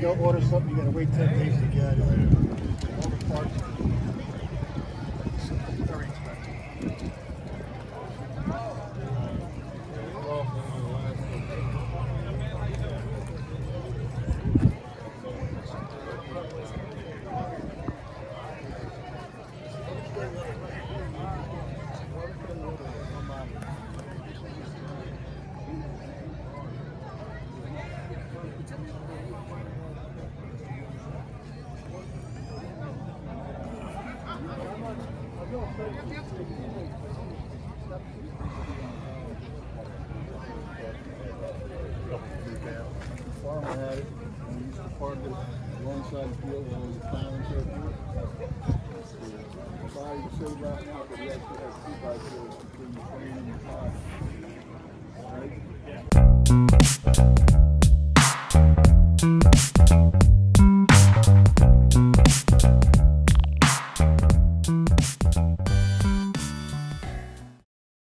go order something, you gotta wait 10 days to get it. All the parts. It's very expensive. Farmer had it, and we used to park it alongside the field when we was plowing to the body was so right now, but we actually have 2x4s between the frame and the tire. All right?